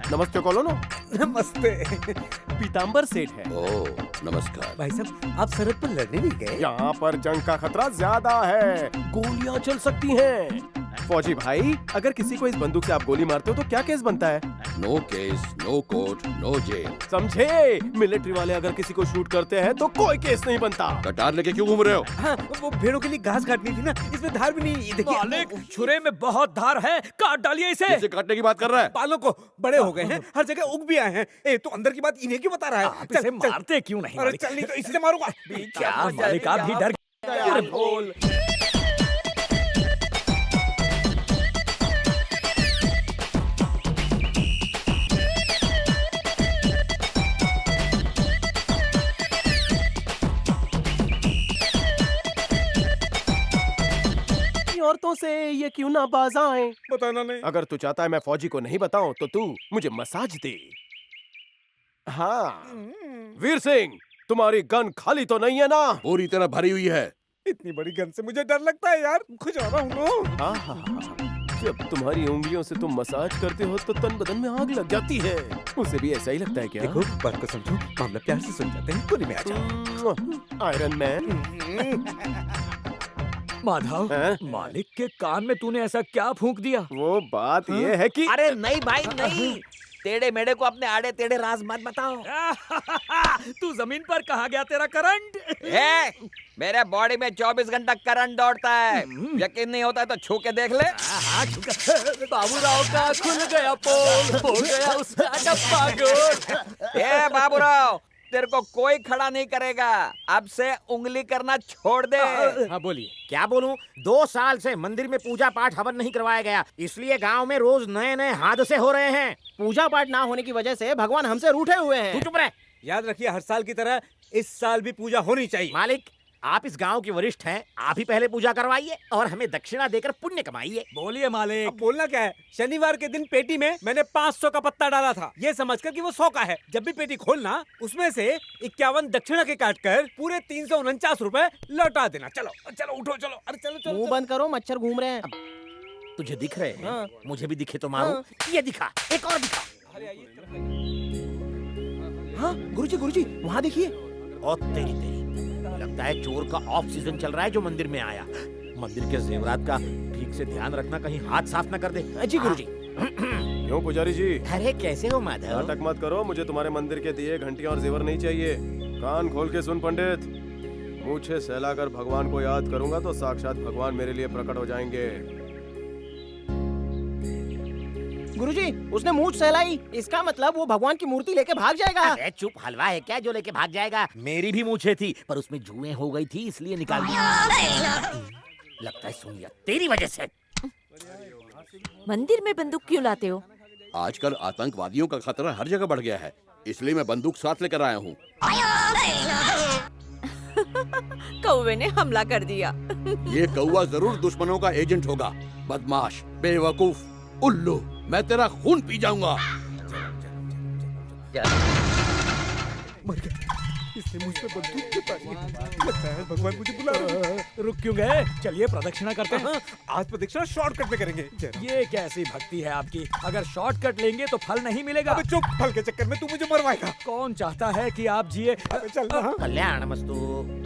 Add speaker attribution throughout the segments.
Speaker 1: नमस्ते कॉलो ना।
Speaker 2: नमस्ते।
Speaker 1: पीताम्बर सेठ है।
Speaker 3: ओह नमस्कार।
Speaker 2: भाई साहब, आप सरहद पर लड़ने नहीं गए?
Speaker 1: यहाँ पर जंग का खतरा ज्यादा है, गोलियाँ चल सकती हैं। फौजी भाई, अगर किसी को इस बंदूक से आप गोली मारते हो तो क्या केस बनता है?
Speaker 3: No case, no court, no jail.
Speaker 1: समझे? मिलिट्री वाले अगर किसी को शूट करते हैं तो कोई केस नहीं बनता।
Speaker 3: कटार लेके क्यों घूम रहे हो?
Speaker 2: हाँ, वो भेड़ों के लिए घास काटनी थी ना, इसमें धार भी नहीं। देखिए
Speaker 4: मालिक, छुरे में बहुत धार है, काट डालिए इसे।
Speaker 3: इसे काटने की बात कर रहा है?
Speaker 2: बालों को बड़े हो गए हैं, हर जगह उग भी आए हैं। ए, तो अंदर की बात इन्हें क्यों बता रहा है?
Speaker 4: आप इसे मारते क्यों नहीं?
Speaker 2: अरे चल, नहीं तो इससे मारूंगा।
Speaker 4: क्या मालिक, आप भी डर गए? अरे बोल।
Speaker 1: औरतों से ये क्यों ना बाज आए?
Speaker 2: बताना नहीं।
Speaker 1: अगर तू चाहता है मैं फौजी को नहीं बताऊं तो तू मुझे मसाज दे। हाँ, वीर सिंह, तुम्हारी गन खाली तो नहीं है ना?
Speaker 3: पूरी तरह भरी हुई है।
Speaker 2: इतनी बड़ी गन से मुझे डर लगता है यार, खुश हो रहा हूँ।
Speaker 1: आहा, जब तुम्हारी उंगलियों से तुम मसाज करते हो तो तन बदन में आग लग जाती है। उसे भी ऐसा ही लगता है क्या?
Speaker 2: देखो, बात को समझो, मामला प्यार से सुन जाते हैं, गोली में आ जाओ।
Speaker 1: Iron man.
Speaker 4: माधव,
Speaker 1: हैं?
Speaker 4: मालिक के कान में तूने ऐसा क्या फूंक दिया?
Speaker 1: वो बात ये है कि
Speaker 5: अरे नहीं भाई नहीं, टेढ़े मेढ़े को अपने आड़े टेढ़े राज मत बताओ।
Speaker 4: तू जमीन पर कहाँ गया तेरा करंट?
Speaker 5: मेरे बॉडी में 24 घंटा करंट दौड़ता है। यकीन नहीं होता है तो छू के देख ले।
Speaker 4: बाबूराव का खुल गया पोल, हो गया उसका डब्बा गोल।
Speaker 5: ए बाबूराव, तेरे को कोई खड़ा नहीं करेगा। अब से उंगली करना छोड़ दे।
Speaker 4: हाँ बोलिए।
Speaker 6: क्या बोलूं? 2 साल से मंदिर में पूजा पाठ हवन नहीं करवाया गया, इसलिए गांव में रोज नए नए हादसे हो रहे हैं। पूजा पाठ ना होने की वजह से भगवान हमसे रूठे हुए हैं।
Speaker 2: तू चुप रह। याद रखिए, हर साल की तरह इस साल भी पूजा होनी चाहिए।
Speaker 6: मालिक, आप इस गांव के वरिष्ठ हैं, आप ही पहले पूजा करवाइए और हमें दक्षिणा देकर पुण्य कमाइए।
Speaker 4: बोलिए मालिक।
Speaker 2: अब बोलना क्या है? शनिवार के दिन पेटी में मैंने 500 का पत्ता डाला था, ये समझकर कि वो 100 का है। जब भी पेटी खोलना, उसमें से 51 दक्षिणा के काटकर पूरे 349 रुपए लौटा देना। चलो चलो, उठो, चलो। अरे चलो चलो,
Speaker 6: मुंह बंद करो, मच्छर घूम रहे हैं। तुझे दिख रहे हैं?
Speaker 2: हाँ।
Speaker 6: मुझे भी दिखे तो मारो। ये दिखा, एक और दिखा।
Speaker 2: हाँ गुरुजी, गुरुजी वहाँ देखिए।
Speaker 6: और तेरी लगता है चोर का ऑफ सीजन चल रहा है जो मंदिर में आया। मंदिर के जेवरात का ठीक से ध्यान रखना, कहीं हाथ साफ ना कर दे। जी गुरुजी।
Speaker 1: क्यों पुजारी जी?
Speaker 6: अरे कैसे हो माधव?
Speaker 1: नाटक मत करो, मुझे तुम्हारे मंदिर के दिए घंटियां और जेवर नहीं चाहिए। कान खोल के सुन पंडित, मुझे सहलाकर भगवान को याद करूंगा तो साक्षात भगवान मेरे लिए प्रकट हो जाएंगे।
Speaker 6: गुरुजी, उसने मूंछ सहलाई, इसका मतलब वो भगवान की मूर्ति लेके भाग जाएगा। अरे चुप, हलवा है क्या जो लेके भाग जाएगा? मेरी भी मूंछें थी, पर उसमें जुएं हो गई थी, इसलिए निकाल दी। लगता है सुनिया तेरी वजह से।
Speaker 7: मंदिर में बंदूक क्यों लाते हो?
Speaker 3: आजकल आतंकवादियों का खतरा हर जगह बढ़ गया है, इसलिए मैं बंदूक साथ लेकर आया हूँ।
Speaker 7: कौवे ने हमला कर दिया।
Speaker 3: ये कौवा जरूर दुश्मनों का एजेंट होगा। बदमाश, बेवकूफ, उल्लू, मैं तेरा खून पी जाऊंगा।
Speaker 2: मर गया। इसने मुझ पे बंदूक चला दी। लगता है भगवान मुझे बुला रहे हैं।
Speaker 4: रुक क्यों गए? चलिए प्रदक्षिणा करते हैं।
Speaker 2: आज प्रदक्षिणा शॉर्टकट में करेंगे।
Speaker 4: ये कैसी भक्ति है आपकी? अगर शॉर्टकट लेंगे तो फल नहीं मिलेगा।
Speaker 2: अबे चुप, फल के चक्कर में तू मुझे मरवाएगा।
Speaker 4: कौन चाहता है कि आप जिए?
Speaker 2: चल ना।
Speaker 6: कल्याणमस्तु।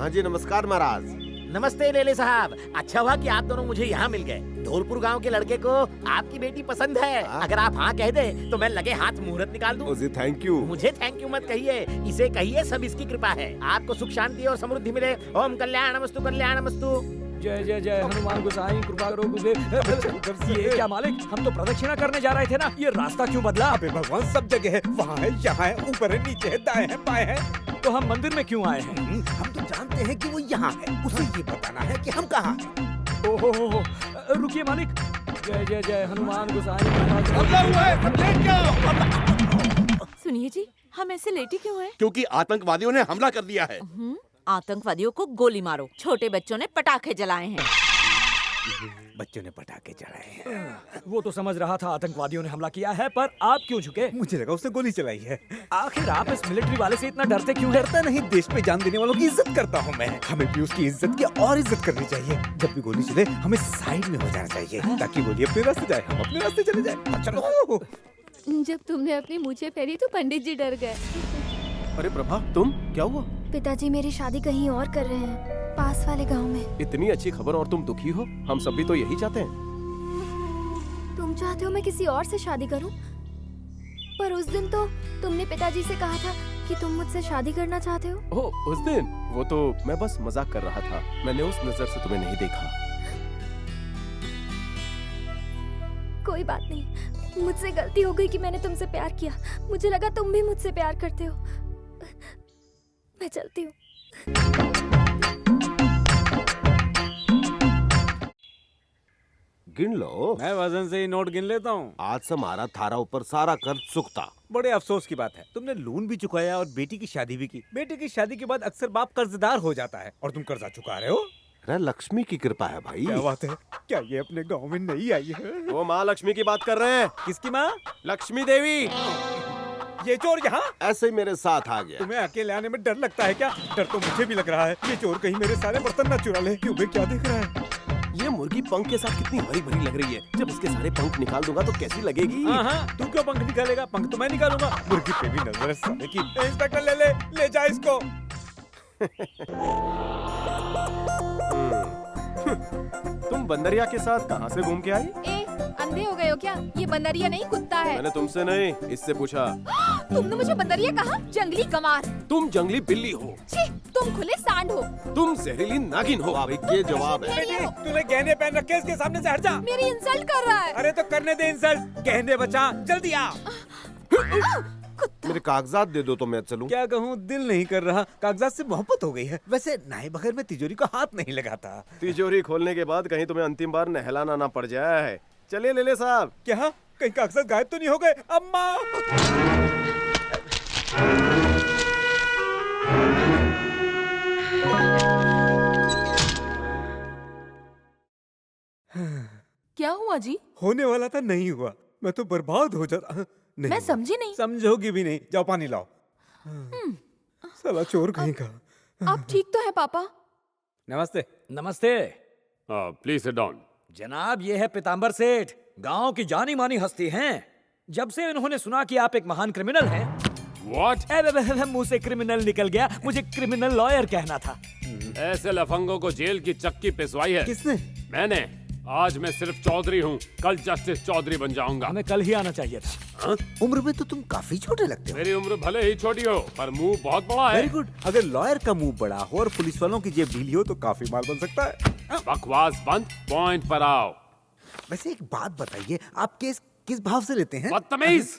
Speaker 1: हाँ जी, नमस्कार महाराज।
Speaker 6: नमस्ते लेले साहब, अच्छा हुआ कि आप दोनों मुझे यहाँ मिल गए। धौलपुर गांव के लड़के को आपकी बेटी पसंद है। अगर आप हाँ कह दे तो मैं लगे हाथ मुहूर्त निकाल दूं।
Speaker 1: जी थैंक यू।
Speaker 6: मुझे थैंक यू मत कहिए, इसे कहिए सब इसकी कृपा है। आपको सुख शांति और समृद्धि मिले। ओम कल्याणमस्तु कल्याणमस्तु।
Speaker 4: जय जय जय हनुमान गोसाई, कृपा करो गुरुदेव। ये क्या मालिक, हम तो प्रदक्षिणा करने जा रहे थे ना, ये रास्ता क्यों बदला?
Speaker 2: अबे भगवान सब जगह है, वहाँ है, यहाँ है, ऊपर है, नीचे है, दाएं है, बाएं है।
Speaker 4: तो हम मंदिर में क्यों आए हैं?
Speaker 2: हम तो जानते हैं कि वो यहाँ है, उसे ये बताना है कि हम कहाँ हैं।
Speaker 4: ओहो, रुकिए मालिक। जय जय जय हनुमान गोसाई।
Speaker 7: सुनिए जी, हम ऐसे लेटे क्यों हैं?
Speaker 3: क्योंकि आतंकवादियों ने हमला कर दिया है।
Speaker 7: आतंकवादियों को गोली मारो, छोटे बच्चों ने पटाखे जलाए हैं।
Speaker 2: बच्चों ने पटाखे चलाए हैं।
Speaker 4: वो तो समझ रहा था आतंकवादियों ने हमला किया है, पर आप क्यों झुके?
Speaker 2: मुझे लगा उसने गोली चलाई है।
Speaker 4: आखिर आप इस मिलिट्री वाले से इतना डरते क्यों हैं?
Speaker 2: डरता नहीं, देश पे जान देने वालों की इज्जत करता हूँ मैं। हमें भी उसकी इज्जत की और इज्जत करनी चाहिए। जब भी गोली चले हमें साइड में हो जाना चाहिए, ताकि गोली अपने रास्ते जाए, हम अपने रास्ते चले जाए। चलो
Speaker 8: जब तुमने अपनी मूछें फेरी तो पंडित जी डर गए।
Speaker 1: अरे प्रभा, तुम क्या हुआ?
Speaker 8: पिताजी मेरी शादी कहीं और कर रहे हैं, पास वाले गांव में।
Speaker 1: इतनी अच्छी खबर और तुम दुखी हो? हम सब भी तो यही चाहते हैं।
Speaker 8: तुम चाहते हो मैं किसी और से शादी करूं? पर उस दिन तो तुमने पिताजी से कहा था कि तुम मुझसे शादी करना चाहते हो।
Speaker 1: ओह, उस दिन वो तो मैं बस मजाक कर रहा था। मैंने उस नजर से तुम्हें नहीं देखा।
Speaker 8: कोई बात नहीं, मुझसे गलती हो गई कि मैंने तुमसे प्यार किया। मुझे लगा तुम भी मुझसे प्यार करते हो। मैं चलती हूँ।
Speaker 9: गिन लो।
Speaker 2: मैं वजन से ही नोट गिन लेता हूँ।
Speaker 9: आज से हमारा थारा ऊपर सारा कर्ज चुकता।
Speaker 2: बड़े अफसोस की बात है, तुमने लोन भी चुकाया और बेटी की शादी भी की। बेटी की शादी के बाद अक्सर बाप कर्जदार हो जाता है और तुम कर्जा चुका रहे हो।
Speaker 9: अरे लक्ष्मी की कृपा है भाई।
Speaker 2: क्या बात है? क्या ये अपने गांव में नहीं आई है?
Speaker 1: वो माँ लक्ष्मी की बात कर रहे हैं।
Speaker 2: किसकी माँ?
Speaker 1: लक्ष्मी देवी।
Speaker 2: ये चोर यहाँ
Speaker 9: ऐसे ही मेरे साथ आ गया।
Speaker 2: तुम्हें अकेले आने में डर लगता है क्या? डर तो मुझे भी लग रहा है। ये चोर कहीं मेरे सारे बर्तन न चुरा ले। क्यों बे, क्या देख रहा है?
Speaker 1: ये मुर्गी पंख के साथ कितनी हरी भरी लग रही है। जब इसके सारे पंख निकाल दूंगा तो कैसी लगेगी?
Speaker 2: हाँ, तू क्यों पंख निकालेगा? पंख तो मैं निकालूंगा। मुर्गी पे भी नजर है साले की। इंस्पेक्टर ले जा इसको।
Speaker 1: तुम बंदरिया के साथ कहाँ से घूम के आई?
Speaker 8: अंधे हो गए हो क्या? ये बंदरिया नहीं, कुत्ता है।
Speaker 1: मैंने तुमसे नहीं, इससे पूछा।
Speaker 8: तुमने मुझे बंदरिया कहा? जंगली गंवार।
Speaker 1: तुम जंगली बिल्ली हो।
Speaker 8: छी, तुम खुले सांड हो।
Speaker 1: तुम जहरीली नागिन हो।
Speaker 9: ये जवाब है।
Speaker 8: भेड़िया हो।
Speaker 2: तूने गहने पहन रखे, इसके सामने से हट जा।
Speaker 8: मेरी इंसल्ट कर रहा है।
Speaker 2: अरे तो करने दे इंसल्ट। गहने बचा, जल्दी आ।
Speaker 9: मेरे कागजात दे दो तो मैं चलूं।
Speaker 2: क्या कहूँ, दिल नहीं कर रहा। कागजात से मोहब्बत हो गई है। वैसे नए बगैर मैं तिजोरी को हाथ नहीं लगाता।
Speaker 1: तिजोरी खोलने के बाद कहीं तुम्हें अंतिम बार नहलाना ना पड़ जाए। चलिए ले साहब।
Speaker 2: क्या कहीं कागजात गायब तो नहीं हो गए? अम्मा।
Speaker 7: क्या हुआ जी?
Speaker 2: होने वाला था, नहीं हुआ। मैं तो बर्बाद हो जाता। नहीं
Speaker 7: मैं
Speaker 2: हुआ।
Speaker 7: समझी नहीं।
Speaker 2: समझोगी भी नहीं। जाओ पानी लाओ। साला चोर कहीं का।
Speaker 8: आप ठीक तो है पापा?
Speaker 2: नमस्ते।
Speaker 4: नमस्ते
Speaker 10: प्लीज सिट डाउन।
Speaker 4: जनाब, ये है पीताम्बर सेठ, गांव की जानी मानी हस्ती हैं। जब से इन्होंने सुना कि आप एक महान क्रिमिनल हैं।
Speaker 10: व्हाट?
Speaker 4: मुंह से क्रिमिनल निकल गया, मुझे क्रिमिनल लॉयर कहना था।
Speaker 10: ऐसे लफंगों को जेल की चक्की पिसवाई है।
Speaker 2: किसने?
Speaker 10: मैंने। आज मैं सिर्फ चौधरी हूँ, कल जस्टिस चौधरी बन जाऊंगा।
Speaker 4: हमें कल ही आना चाहिए था।
Speaker 10: हाँ?
Speaker 2: उम्र में तो तुम काफी छोटे लगते हो।
Speaker 10: मेरी उम्र भले ही छोटी हो पर मुंह बहुत बड़ा है।
Speaker 2: Very good. अगर लॉयर का मुंह बड़ा हो और पुलिस वालों की जेब ढीली हो तो काफी माल बन सकता है।
Speaker 10: बकवास बंद, पॉइंट पर आओ।
Speaker 2: वैसे एक बात बताइए, आप केस किस भाव से लेते हैं?
Speaker 10: बदतमीज।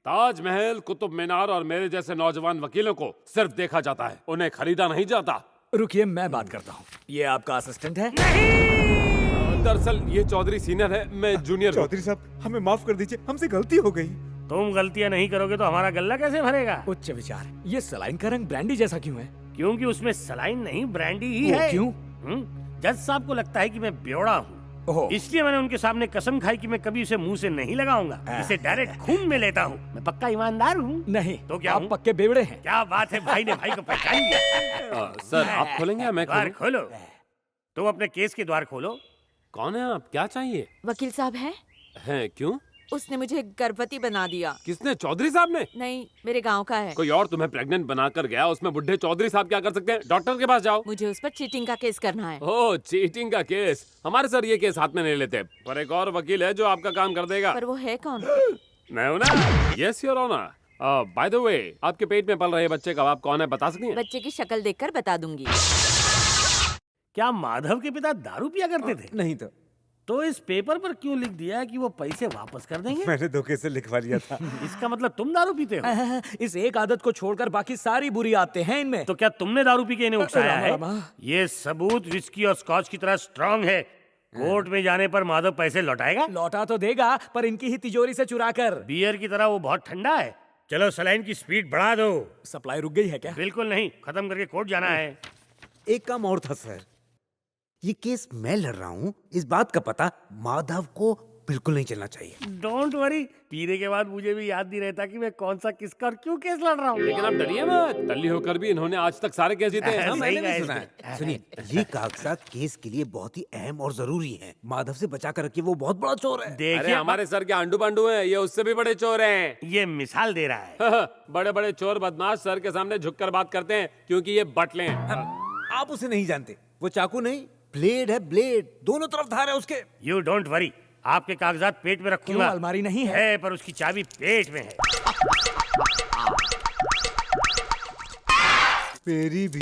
Speaker 10: ताजमहल, कुतुब मीनार और मेरे जैसे नौजवान वकीलों को सिर्फ देखा जाता है, उन्हें खरीदा नहीं जाता।
Speaker 4: रुकिए, मैं बात करता हूँ। ये आपका असिस्टेंट है?
Speaker 10: दरअसल ये चौधरी सीनियर है, मैं जूनियर हूँ।
Speaker 2: चौधरी साहब, हमें माफ कर दीजिए, हमसे गलती हो गई।
Speaker 11: तुम गलतियां नहीं करोगे तो हमारा गल्ला कैसे भरेगा?
Speaker 4: उच्च विचार। ये सलाइन का रंग ब्रांडी जैसा क्यों है?
Speaker 11: क्योंकि उसमें सलाइन नहीं, ब्रांडी ही है।
Speaker 4: क्यों?
Speaker 11: जज साहब को लगता है कि मैं बेवड़ा हूँ, इसलिए मैंने उनके सामने कसम खाई कि मैं कभी इसे मुंह से नहीं लगाऊंगा। इसे डायरेक्ट खून में लेता हूँ। मैं पक्का ईमानदार हूँ।
Speaker 4: नहीं
Speaker 11: तो क्या
Speaker 4: आप
Speaker 11: हूँ?
Speaker 4: पक्के बेवड़े हैं।
Speaker 11: क्या बात है, भाई ने भाई को पहचान लिया।
Speaker 10: सर आप खोलेंगे या मैं
Speaker 11: द्वार
Speaker 10: खोलूं?
Speaker 11: खोलो। तुम अपने केस के द्वार खोलो।
Speaker 10: कौन है आप? क्या चाहिए?
Speaker 7: वकील साहब हैं?
Speaker 10: हैं? क्यों?
Speaker 7: उसने मुझे गर्भवती बना दिया।
Speaker 10: किसने? चौधरी साहब ने?
Speaker 7: नहीं, मेरे गांव का है।
Speaker 10: कोई और तुम्हें प्रेग्नेंट बनाकर गया, उसमें बुढ़े चौधरी साहब क्या कर सकते हैं? डॉक्टर के पास जाओ।
Speaker 7: मुझे उस पर चीटिंग का केस करना है।
Speaker 10: ओह, चीटिंग का केस। हमारे सर ये केस हाथ में नहीं लेते, पर एक और वकील है जो आपका काम कर देगा।
Speaker 7: पर वो है कौन?
Speaker 10: मैं हूं ना। Yes your honour. By the way, आपके पेट में पल रहे बच्चे का बाप कौन है, बता सकती हैं?
Speaker 7: बच्चे की शक्ल देखकर बता दूंगी।
Speaker 11: क्या माधव के पिता दारू पिया करते थे?
Speaker 2: नहीं
Speaker 11: तो इस पेपर पर क्यों लिख दिया कि वो पैसे वापस कर देंगे?
Speaker 2: मैंने धोखे से लिखवा लिया था।
Speaker 11: इसका मतलब तुम दारू पीते हो?
Speaker 4: इस एक आदत को छोड़कर बाकी सारी बुरी आते हैं इनमें।
Speaker 11: तो क्या तुमने दारू पी के इन्हें उकसाया है?
Speaker 4: रामा।
Speaker 11: ये सबूत विस्की और स्कॉच की तरह स्ट्रांग है। कोर्ट में जाने पर माधव पैसे लौटाएगा?
Speaker 4: लौटा तो देगा, पर इनकी ही तिजोरी से चुरा कर।
Speaker 11: बियर की तरह वो बहुत ठंडा है। चलो सलाइन की स्पीड बढ़ा दो।
Speaker 4: सप्लाई रुक गई है क्या?
Speaker 11: बिल्कुल नहीं, खत्म करके कोर्ट जाना है।
Speaker 2: एक काम और था सर, ये केस मैं लड़ रहा हूँ, इस बात का पता माधव को बिल्कुल नहीं चलना चाहिए।
Speaker 11: डोंट वरी, पीने के बाद मुझे भी याद नहीं रहता कि मैं कौन सा किसका और क्यों केस लड़ रहा हूँ।
Speaker 10: लेकिन आप डरिए मत, टल्ली होकर भी इन्होंने आज तक सारे केस जीते हैं।
Speaker 2: हाँ, मैंने भी
Speaker 11: सही
Speaker 2: सुना है। सुनिए, ये कागजात केस के लिए बहुत ही अहम और जरूरी हैं। माधव से बचा कर रखिए, वो बहुत बड़ा चोर है।
Speaker 10: अरे
Speaker 11: देखिए
Speaker 10: हमारे सर के आंडू पांडू हैं, ये उससे भी बड़े चोर हैं।
Speaker 11: ये मिसाल दे रहा है।
Speaker 10: बड़े बड़े चोर बदमाश सर के सामने झुककर बात करते हैं क्योंकि ये बटले हैं।
Speaker 2: आप उसे नहीं जानते, वो चाकू नहीं, ब्लेड है, ब्लेड। दोनों तरफ धार है उसके।
Speaker 11: यू डोंट वरी, आपके कागजात पेट में रखूंगा।
Speaker 4: क्यों, अलमारी नहीं है?
Speaker 11: पर उसकी चाबी पेट में है।
Speaker 2: मेरी भी।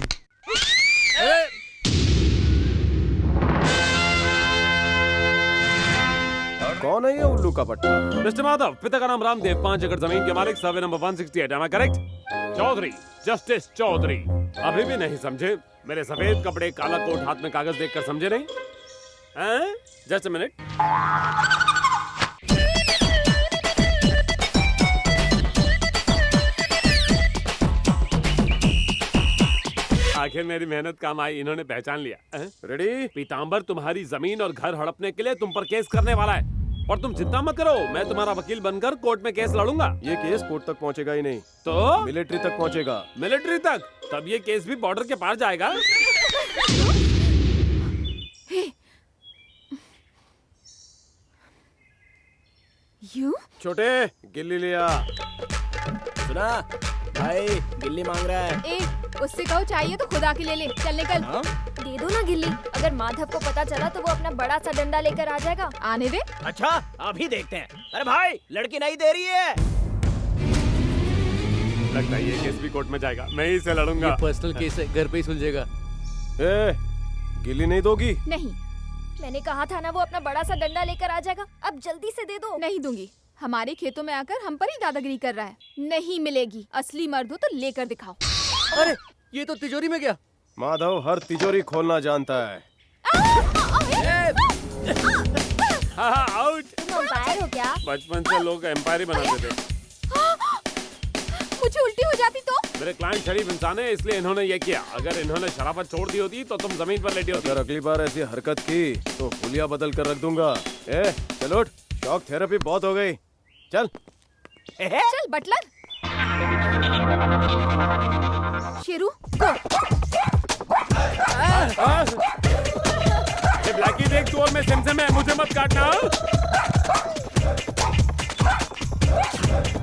Speaker 1: कौन है ये उल्लू का पट्टा?
Speaker 10: मिस्टर माधव, पिता का नाम रामदेव, 5 एकड़ जमीन के मालिक, survey number 168, am I correct? Chaudhary, justice Chaudhary. अभी भी नहीं समझे? मेरे सफेद कपड़े, काला कोट, हाथ में कागज देखकर समझे नहीं? Just a minute. आखिर मेरी मेहनत काम आई, इन्होंने पहचान लिया।
Speaker 1: रेडी?
Speaker 10: पीताम्बर तुम्हारी जमीन और घर हड़पने के लिए तुम पर केस करने वाला है, और तुम चिंता मत करो, मैं तुम्हारा वकील बनकर कोर्ट में केस लड़ूंगा।
Speaker 1: ये केस कोर्ट तक पहुंचेगा ही नहीं,
Speaker 10: तो
Speaker 1: मिलिट्री तक पहुंचेगा।
Speaker 10: मिलिट्री तक? तब ये केस भी बॉर्डर के पार जाएगा।
Speaker 7: यू
Speaker 1: छोटे, गिल्ली लिया।
Speaker 6: सुना भाई, गिल्ली मांग रहा है।
Speaker 8: ए, उससे कहो चाहिए तो खुदा की ले ले। चल निकल। दे दो ना गिल्ली। अगर माधव को पता चला तो वो अपना बड़ा सा डंडा लेकर आ जाएगा। आने दे।
Speaker 6: अच्छा, अभी देखते हैं। अरे भाई, लड़की नहीं दे रही है।
Speaker 10: लगता है ये केस भी कोर्ट में जाएगा, मैं ही से लड़ूंगा।
Speaker 3: पर्सनल केस है, घर पे ही सुलझेगा।
Speaker 1: ए, गिल्ली नहीं दोगी?
Speaker 8: नहीं, मैंने कहा था ना वो अपना बड़ा सा डंडा लेकर आ जाएगा। अब जल्दी से दे दो।
Speaker 7: नहीं दूंगी। हमारे खेतों में आकर हम पर ही दादागिरी कर रहा है। नहीं मिलेगी। असली मर्द हो तो लेकर दिखाओ।
Speaker 3: अरे ये तो तिजोरी में गया।
Speaker 1: माधव हर तिजोरी खोलना जानता है।
Speaker 10: हाँ, आउट।
Speaker 8: तुम अंपायर हो क्या?
Speaker 10: बचपन से लोग एम्पायर ही बनाते थे।
Speaker 7: मुझे उल्टी हो जाती तो?
Speaker 10: मेरे क्लाइंट शरीफ इंसान है, इसलिए इन्होंने ये किया। अगर इन्होंने शराफत छोड़ दी होती तो तुम जमीन पर लेटी होती।
Speaker 1: अगर अगली बार ऐसी हरकत की तो हुलिया बदल कर रख दूंगा। ए, चलो, शॉक थेरेपी बहुत हो गई। चल
Speaker 7: चल बटलर। शेरू गो।
Speaker 10: ब्लैकी देख, चोर में सिमसिम है, मुझे मत काटना।